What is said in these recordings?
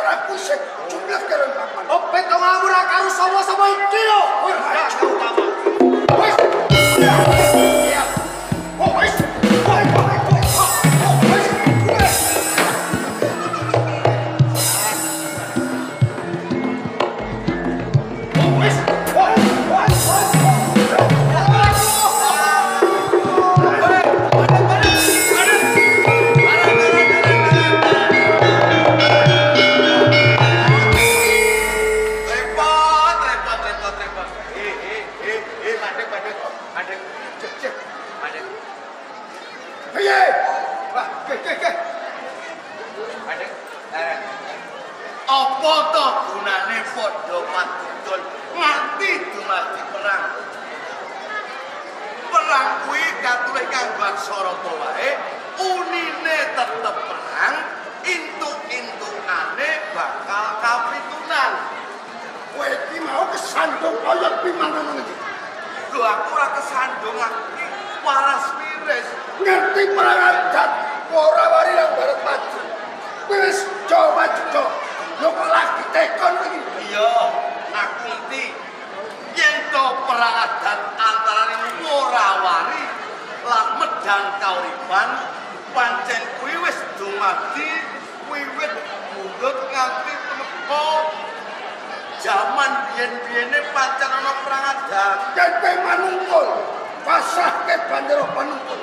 ora kusik jumlah karo papan. Opo to ngawur karo sapa-sapa iki lho. Wis. Oh, wis. Apa to gunane padha madudul nganti dumadi perang? Perang kuwi katulih kanggo aksara wae, unine tetep perang, intuk-intukane bakal kapitunan. Kowe iki mau kesandung kaya pimangan iki. Lho aku ora kesandung iki waras miris. Ngerti perang adat ora wari nang barat maju. Wis coba cocok. Lho kok lagi tekon iki? Iya, aku ngerti. Yen to perang adat antarané Morawari lan Medang Kauripan, pancen kuwi wis dumadi wiwit mundhut nganti temeka jaman biyen-biyene pancen ana perang adat. Yen kowe manungkul, pasahke bandara panungkul.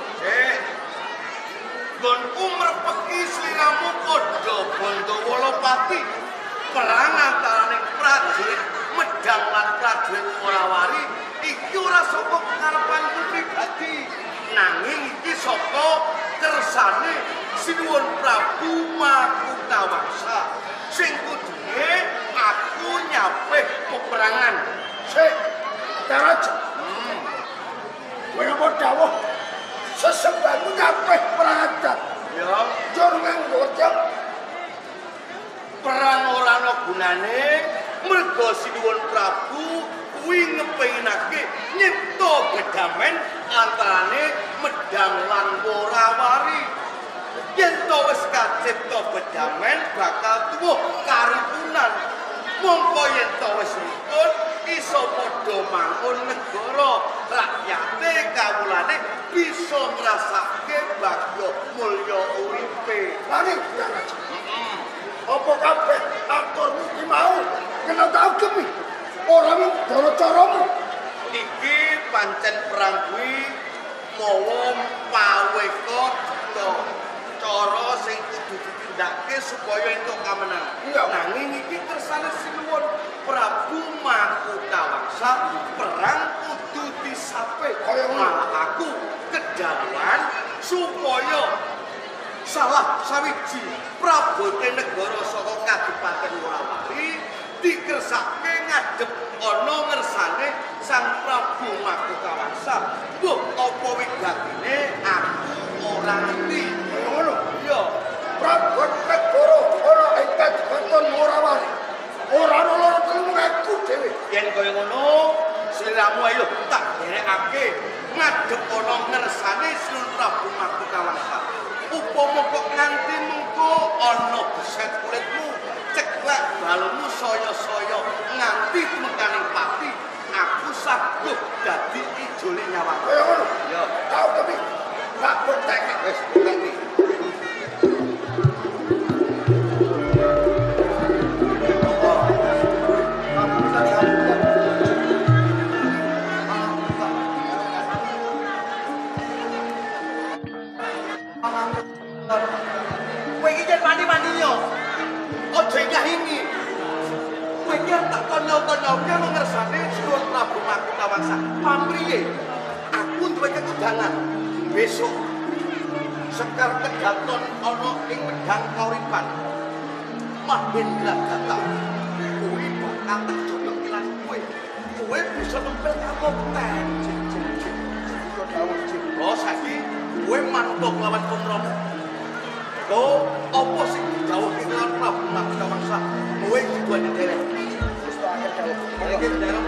Gonku merpeki sliramu padha Bondowolopati. Perang antarané prajurit Medang lan prajurit Morawari iki ora saka karepanku pribadi, nanging iki saka kersane Sinuwun Prabu Makutawangsa sing kudune aku nyapih peperangan. Sik, Daraj. Kowe apa dawuh? Sesembamu nyapih perang adat. Ya, Jur nganggo jam perang ora ana gunane merga Sinuwun Prabu kuwi ngepengake nyipta gedhamen antarane Medang lan Morawari. Yen to wis kacipta gedhamen bakal tuwuh karukunan. Mongko yen to wis rukun iso padha mangun negara, rakyate kawulane bisa ngrasake bagya mulya uripe. Lani, Daraj. Apa kabeh aktormu iki mau kena tau gemi? Ora mung cara-caramu. Iki pancen perang kuwi mawa paweka dita cara sing kudu ditindakake supaya entuk kamenangan. Iya. Nanging iki kersane Sinuwun Prabu Makutawangsa perang kudu disape. Kaya ngono. Malah aku kedawan supaya salah sawiji prabote negara saka Kadipaten Morawari dikersake ngadhep ana ngersane Sang Prabu Makutawangsa. Mbok apa wigatine aku ora ngerti. Kaya ngono. Iya, Prabu negara ora ing Kadipaten Morawari. Ora ana loro telu aku dhewe. yen kaya ngono sliramu ayo tak derekake ngadhep ana ngersane Sang Prabu Makutawangsa. Upama kok nganti mengko ana beset kulitmu, ceklek balmu saya-saya nganti mekaning pati, aku saged dadi ijole nyawaku. Kaya ngono. Ya, Tau gemi. Tak botek. wis ngerti. Kowe iki yen mandi-mandi yo. Aja ngahini. Kowe iki tak konyol-konyolke nang ngersane Sinuwun Prabu Makutawangsa. Pamriye? Aku duwe ketudangan. Besok Sekar Kedaton ana ing Medang Kauripan. Mahendra Gata. Kuwi bakal tak jodoh lan kowe. Kowe bisa nempel kapten. Oh, saiki kowe mantuk lawan Kumromo. Kok apa sing dijawabke karo Prabu Makutawangsa? Kowe kudu nderek. Wis tak akan jawab. Iki nderek.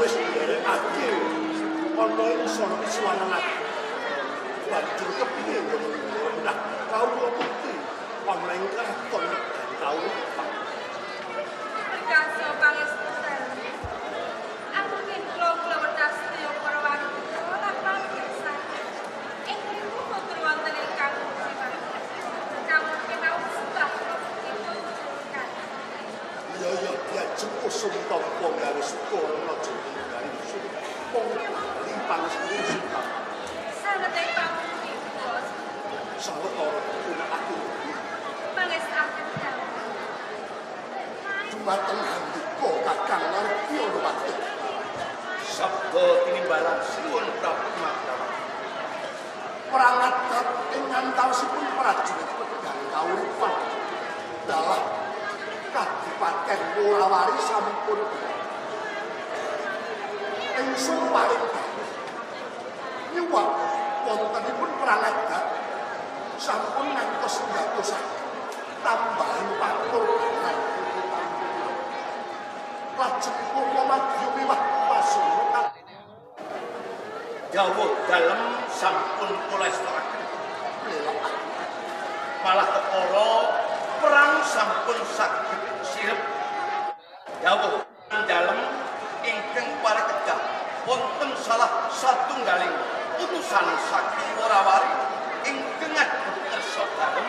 wis nderekake ana ing sono iswanan. Banjur kepiye nah kawula bukti ana ing kraton kawula. Berkasa pangestu Selmi. Aku ing kula wedas sedaya para wanita lan panggesan. Ing mriku boten wonten ingkang sipat. Namun kenau sebah itu kan. Ya diajeng usum tampa gawe sekolah aja gawe usum. Wong limpang sing Sanete pamuji bos. sawetara aku Pangestaken dalu. dumateng handika kakang ngarep ana watu. Sabda tinimbalan sinuwun Prabu Maktawa. Perang adat ing antawisipun prajurit pedang kauripan dalah Kadipaten Worawari sampun ingsun paring nyuwun wontenipun perang adat sampun ngantos ngatosaken tambahan patur lajeng kula madya miwah pasuna Dawuh dalem sampun kula estakaken. Malah kepara perang sampun saged sirep. Dawuh dalem ingkang parakedah wonten salah satunggaling utusan saking Worawari ingkang ngajeng kersa dalem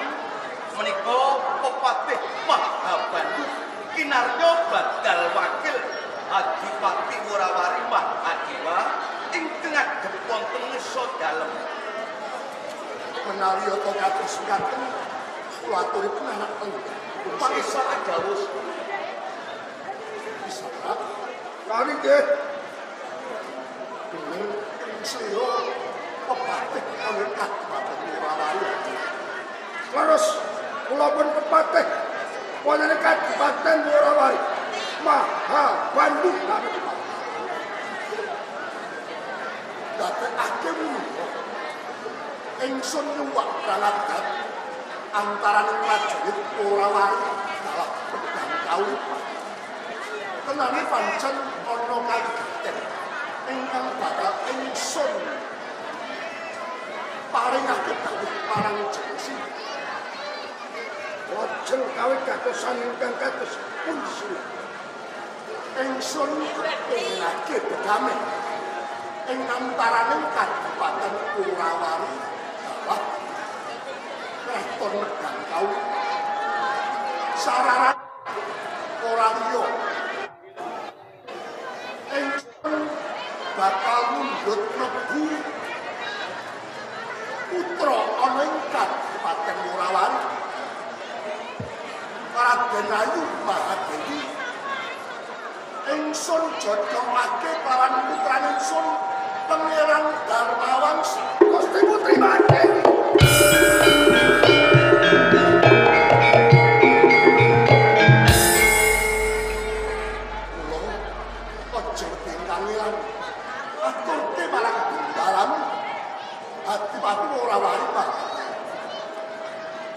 menika Pepatih Mahabandu kinarya badal wakil Adipati Worawari Mahadewa ingkang ngajeng wonten nesa dalem. menawi apa kados ngaten kula aturipun anak tengah Pangestu dawuh bisa kali nggih dening saya pepatih kawin Kadipaten Worawari terus kula pun pepatih wonten Kadipaten Worawari Mahabandu dadekake menika ingsun nyuwak praladan antaraning prajurit Worawari dalah pedang kauripan. Tenane pancen ana kawigaten ingkang bakal ingsun paringake dawuh parang jengsi. Lajeng kawigatosan ingkang kados pundi ingsun ingake bedamel ing antaraning Kadipaten Worawari dalah Kraton Medang Kauripan. Sararan ora liya ingsun bakal mundhut mlebu putra ana ing Kadipaten Worawari Raden Ayu Mahadewi ingsun jodhongake kelawan putrane ingsun Pangeran Darmawangsa Gusti Putri Mahadewi.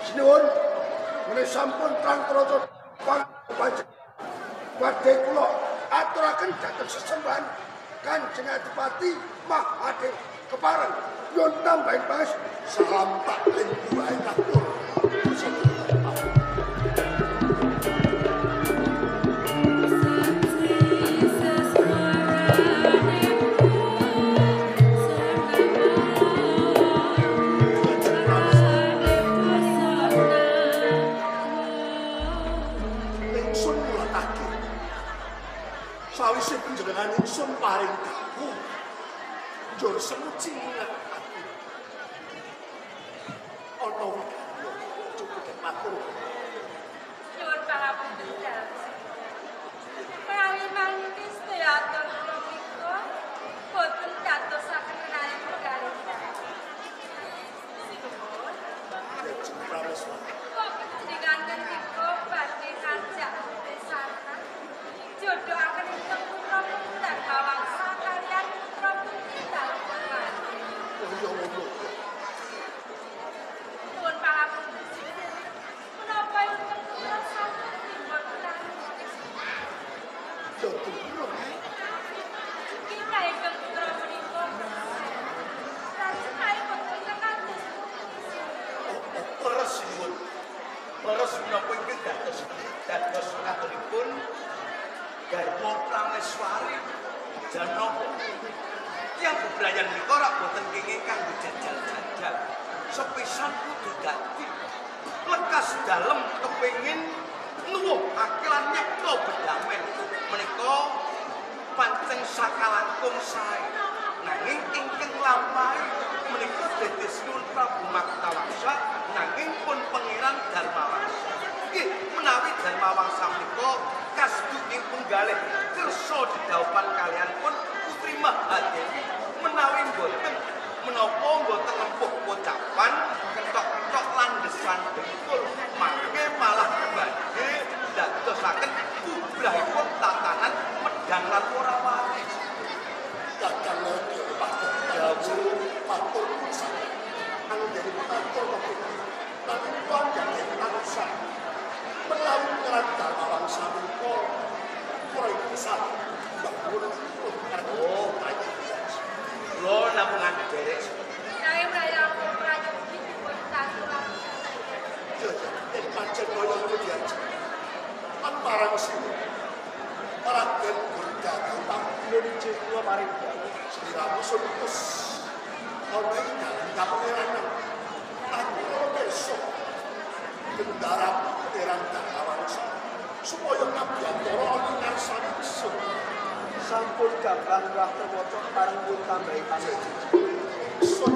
Sinuwun menawi sampun trantroco badhe kula aturaken dhateng sesembahan Kanjeng Adipati Mahadewi kepareng nyuwun tambahin panges salam taklim buahe katur. Sawise panjenengan ingsun paring dawuh njur semuji minat ati ana wigayo cukup matur Nyuwun pangapunten dalem. Menawi mangkis teater kula menika boten dadosaken menawi perkara. Sinuwun. Lajeng Prameswari Kok diganten menika badhe kanjak desana. Jodohaken ingkang putra putra Kawangsa kaliyan putra putri dalem mati. oh ya ngono Nuwun pangapunten. Menapa ingkang putra saged dipun ya turun Darma Prameswari Janaka. Yang bebrayan menika rak boten kenging kanggo jajal-jajal. Sepisan kudu dadi lekas dalem kepengin nuwuhake lan nyipta bedamen. Menika pancen sakalangkung sae. Nanging ingkang lampahi menika dados Nuwun Prabu Makutawangsa nanging pun Pangeran Darmawangsa. Nggih, menawi Darmawangsa menika kasduking penggalih kersa didhawuhan kalian pun Putri Mahadewi menawi boten menapa boten nempuh pocapan kentok-kentok landhesan bengkul mangke malah badhe dadosaken kubrahipun tatanan medang lan ora waris. Kakang Jawu patur kusa anggere patur tapi panjang angsa melalui peran Darmawangsa menika ora bisa bangun oh lo namung derek Saya berayang prajurit dipun taturan. yen pancen kaya kemudian antara sini Raden Gurda Gautama Indonesia kula paring Sliramu sutus ana ing dalem kapangeranan aku besok bendara Pangeran Darmawangsa supaya Kabyantara ana ngarsane isun Sampun gampang wah terwocok pareng pun tambahi paneji. isun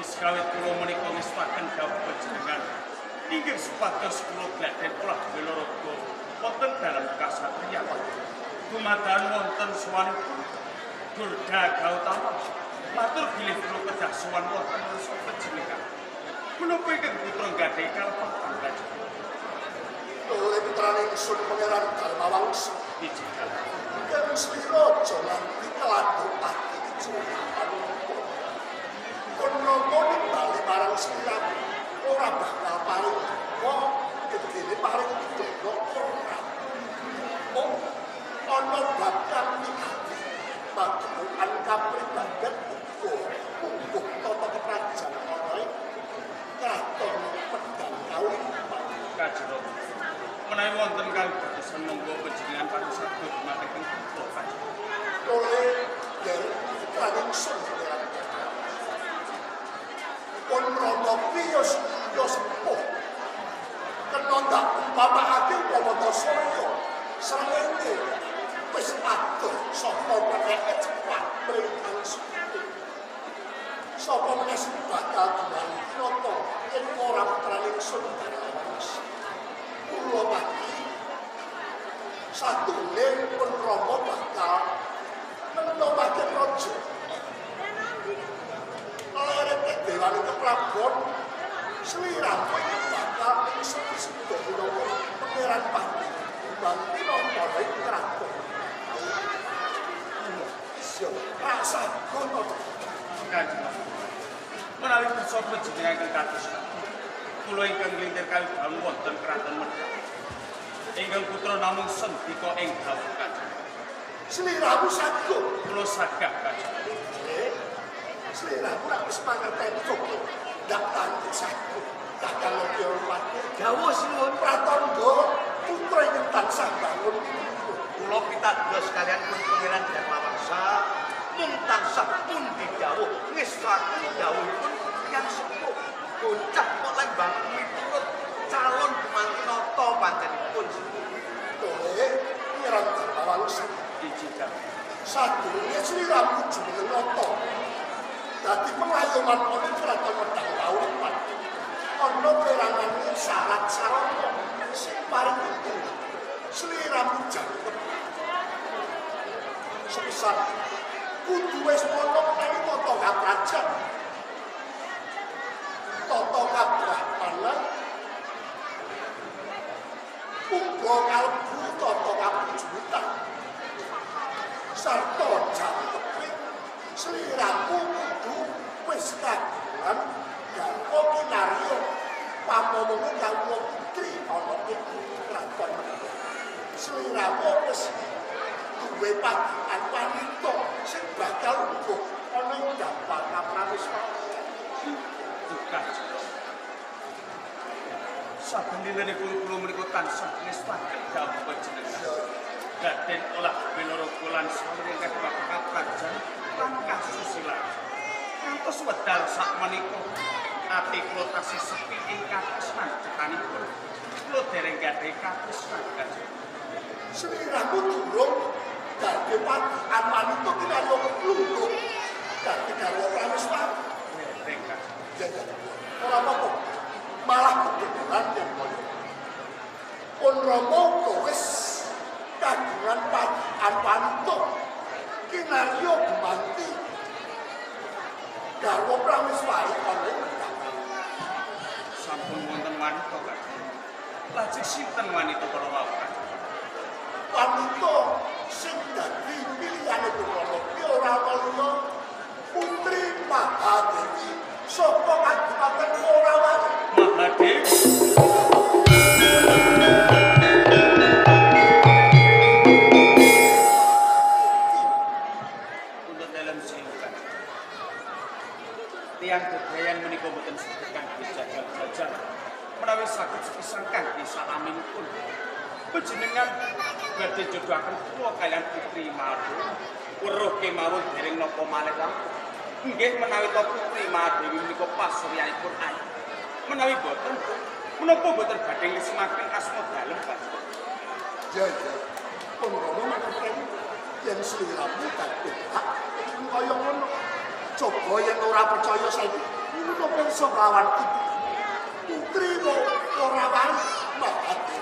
Sekawit kula menika ngestaken dawuh panjenengan inggih supados kula gladhen olah welaraga wonten dalem kasatriyan. Dumadakan wonten sowanipun Gurda Gautama matur bilih kula kedah sowan wonten ngarsa panjenengan. Menapa ingkang putra gadhahi kalepatan kajeng. oleh putrane ingsun Pangeran Darmawangsa Pijikan. Kang Sliraja lan Pikeladu Pati Juragan Kono bali marang Sliramu ora bakal paring wong gedene paring dono ora. Oh, ana bakal mikati padukan kapribaden uga tata keprajan ana ing kraton pedang kauripan. Kajero. Menawi wonten kawigatosan monggo panjenengan pados saged dumateng putra panjenengan. Oleh dari kraton sun pun romo piyos sepuh kena ndak umpamake umpama Surya srengenge wis adoh sapa meneh cepat mrikang suci sapa meneh bakal duweni nata yen ora putrane ingsun Darmawangsa kula pati satune pun romo bakal menopake raja Lerete Dewane Keprabon Sliramu bakal ingsun sedaya minangka Pangeran Pati banti napa ing kraton. Sio rasa kono Kajeng. Menawi kersa panjenengan ingkang kados kula ingkang nglintir kawidawuh wonten kraton Medang. Ingkang putra namung sendika ing dawuh Kajeng. Sliramu saged Kula sagah Kajeng. Sliramu rak wis mangerteni cukup ndak tantu saged kakang Hormati dawuh sinuwun pratandha putra ingkang tansah bangun kula pitados kalian pun Pangeran Darmawangsa mung tansah pun didhawuh ngestaken dawuhipun yang sepuh bocah kok lembang miturut calon mantinata panjenenganipun oleh Pangeran Darmawangsa Pijikan. sadurunge Sliramu jenenge nata dadi pengayoman ana kraton Medang kauripan ana perangan syarat sarana sing paring itu Sliramu jangkep sebesar kudu wis ana nalika kaprajan tata kabrahmanan uga kalbu tata kabujutan sarta jantepi sliramu kudu wis kagungan garwa kinarya pamana kanggo putri ana ing kraton sliramu wis duwe padikan wanita sing bakal uga ana ing dampar kaprawiswan Bukan. Saben dinane kula menika tansah ngestaken dawuh panjenengan. Gaden olah binara kulan sawring kedua kaprajan lan kasusilaan. Ngantos wedal sakmenika ati kula tasih sepi ing katresnan cetanipun. Kula dereng gadhah katresnan kanjeng. sliramu durung dadi padikan wanita kinarya lungguh dadi garwa prawiswan Dereng kanjeng. ora apa-apa malah kebetulan yang mulya pun Rama wis kagungan padikan wanita kinarya gumanti garwa prawiswari ana ing Kendhapar. Sampun wonten wanita kanjeng. Lajeng sinten wanita para wawon? Wanita sing dadi pilihane Rama ki ora liya Putri Mahadewi saka Kadipaten Morawali. Mahadewi. Untuk dalam silukan tiang bebrayan menika boten sedekan dijajal-jajal menawi saged sepisan kanthi salaminipun panjenengan badhe jodohaken kula kaliyan Putri Mahadewi weruh kemawon dereng napa malih nggih menawi to Putri Mahadewi menika pasuryanipun ayu menawi boten menapa boten badhe nglesimaken asma dalem kanjeng. Ya, pun Rama mangerteni yen sliramu dadi hak kaya ngono. Coba yen ora percaya saiki ngono pirsa lawan ibu. Putri ora wani Mahadewi.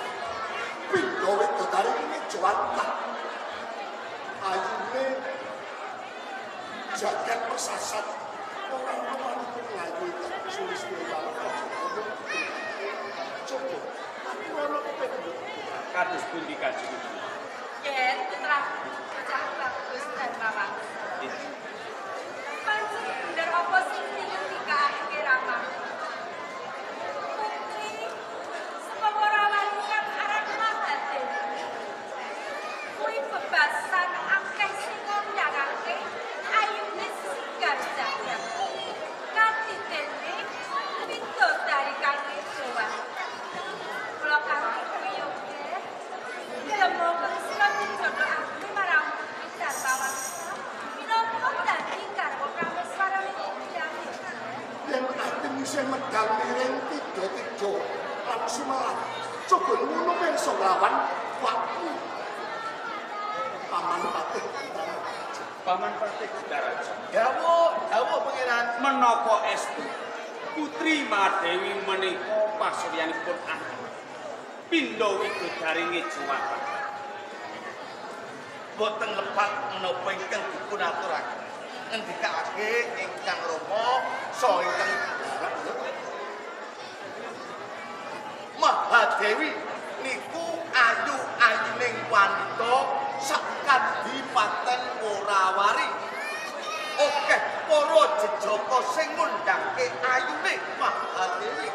Pindha widodari ini jawantah. Ayune jagat persasat ora wani ngayu sulis-sulis. Coba aku ora kepengin Kados pundi kanjeng? Yen putra bocah bagus dan mawangsa. Panjenengan bener apa sing dikake Rama? Putri saka Morawali kang aran Mahadewi. Kuwi bebasan akeh sing nyangake ayune sigar jagad. Kanthi dene widodari kang Jawa. Kula kanthi kuwi Demokan silang jodoh aku marang dan bawan minangka dadi garwa prameswara winjani. Yang atem isih medal miring tiga-tiga lan sumalah. Coba ngono pirsa lawan waktu. Paman Patih. Paman Patih Daraja. Dawuh pangeran. Menapa estu Putri Mahadewi menika pasuryanipun ayu. Pindha widodari ngejawatan. Boten lepat menapa ingkang dipun aturaken. Ngendikake ingkang Rama saha ingkang Darat. Mahadewi niku ayu-ayuning wanita sak Kadipaten Morawali. Oke, para jejaka sing ngundhangke ayune Mahadewi.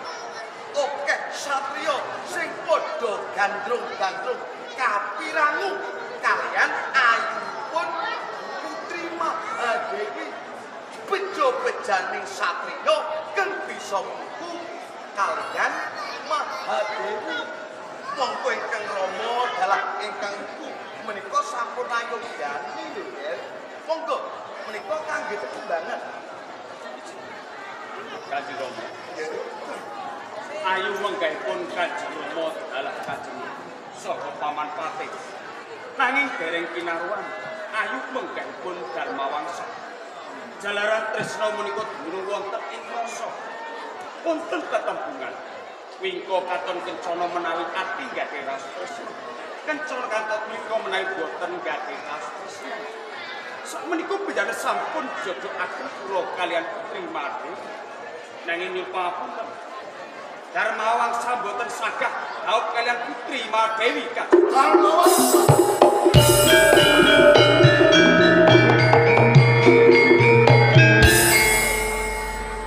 Oke, satriya sing padha gandrung-gandrung kapirangu kalian ayupun Putri Mahadewi. Bejo-bejaning satriya kang bisa mungku kalian Mahadewi. Monggo ingkang Rama dalah ingkang iku menika sampun ayogyani lho, Yen. Monggo menika kangge tetimbangan. Kanjeng Rama. Ayu menggahipun Kanjeng Rama dalah Kanjeng saha Paman Patih. Nanging dereng kinaruan ayu menggahipun Darmawangsa. Jalaran tresna menika durung wonten ing masa. Wonten tetembungan. Wingko katon kencana menawi ati gadhah rasa tresna. Kencana kantos menika menawi boten gadhah rasa tresna. sakmenika panjenengan sampun jodohaken kula kalian Putri Made. Nanging nyuwun pangapunten. Darmawangsa mboten sagah daup kalian Putri Madewi Kanjeng. Darmawangsa.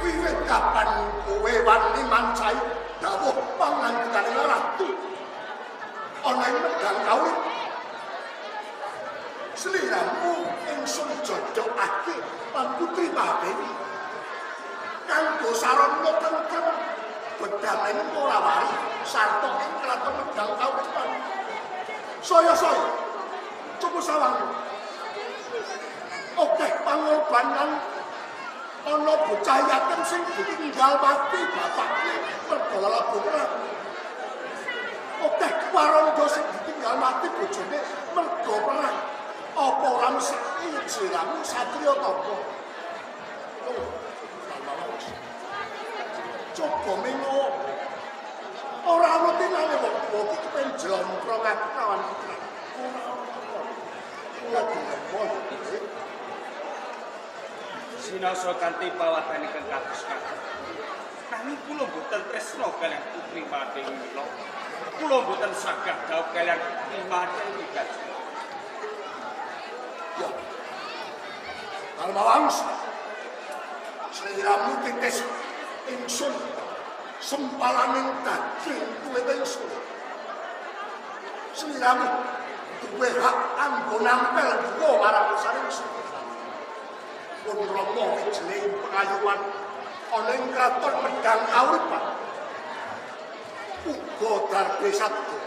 Wiwit kapan kowe wani mancai dawuh pangandikan ratu? Ana ing medal kawin. Sliramu ingsun jodohake lan Putri Madewi. Kanggo sarana tentrem bedhamen ora wari sarta ing kraton medal kawitan. Saya-saya cukup sawang. Okeh pangorbanan ana bocah yatim sing ditinggal mati bapakne merga lelabuh perang. Okeh warangga sing ditinggal mati bojone merga perang. Apa ora mesthi sliramu satriya tapa? Coba mengo ora ana tinane wong iki kepen jlomprong kawan putra. Ora gelem Sinasa kanthi pawatanipun kados kakang. Nanging kula boten tresna kaliyan Putri Madewi mila. Kula boten sagah daup kaliyan Putri Madewi Kanjeng. Ya. Darmawangsa. Sliramu titis ingsun sempalaning daging kulit ingsun. Sliramu duwe hak kanggo nampel duwa marang ingsun. Pun Rama wijling pengayuan ana ing kraton Medang Kauripan. Uga Darbe Sabda.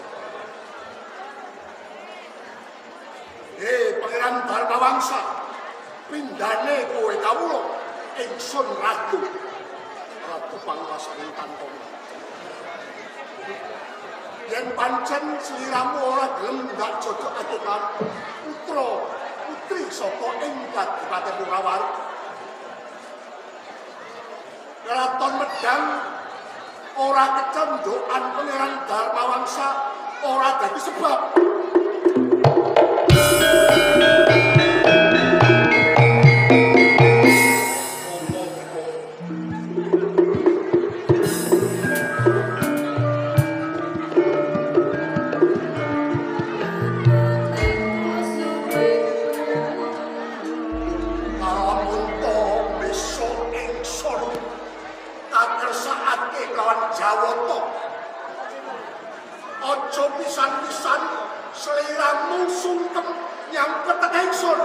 Pangeran Darmawangsa, pindhane kowe kawula ingsun ratu panguwasaning Tantomo. Yen pancen sliramu ora gelem ndak jodohake karo putra putri saka ing Kadipaten Murawari, Kraton Medang ora kecandokan Pangeran Darmawangsa ora dadi sebab. Ojo pisan-pisan sliramu sungkem nyangkut ingsun.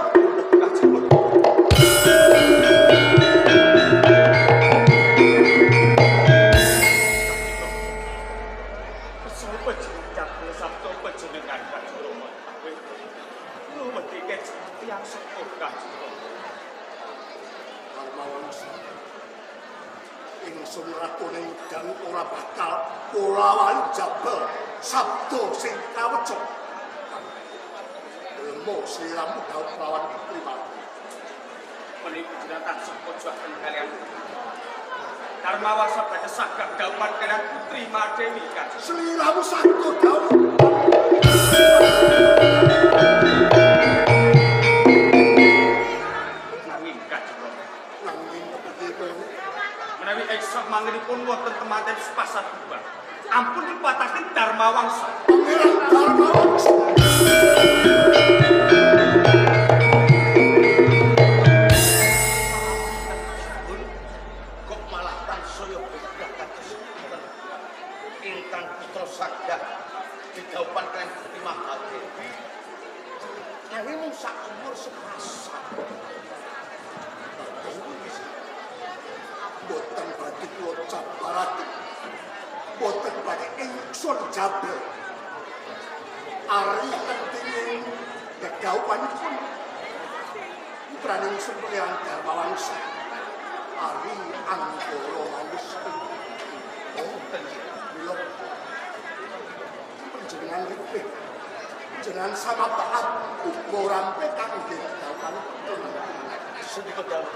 Sapa jeneng sabda panjenengan Kanjeng Rama? Kula wedi tiyang sepuh Kanjeng Rama. Darmawangsa. Ingsun ratune dan ora bakal kulawan jabal sabda sing kaweca. Ilmu sliramu daup lawan Putri Madewi. Menika jenengan tansah pojoaken kaliyan Darmawangsa badhe sagah daupan kaliyan Putri Madewi Kanjeng. Sliramu saged daup. Nanging Kanjeng Rama, Nanging kepiye menawi eksa mangenipun wonten temanten sepasar kubah, ampun dipataken Darmawangsa. Pangeran Darmawangsa. Kok malah tansaya begah kados ingkang putra sagah didhaupan kaliyan Putri Madewi. Nanging mung sak umur sepasar. Boten badhe kula jabarake. Boten badhe ingsun jabel. Ari penting gegaupanipun putraning Pangeran Darmawangsa. Ari Anggara Manusa. Boten mila panjenengan ripih. Jenengan sama taat uga rampe kangge gegaupan. Sedika dalem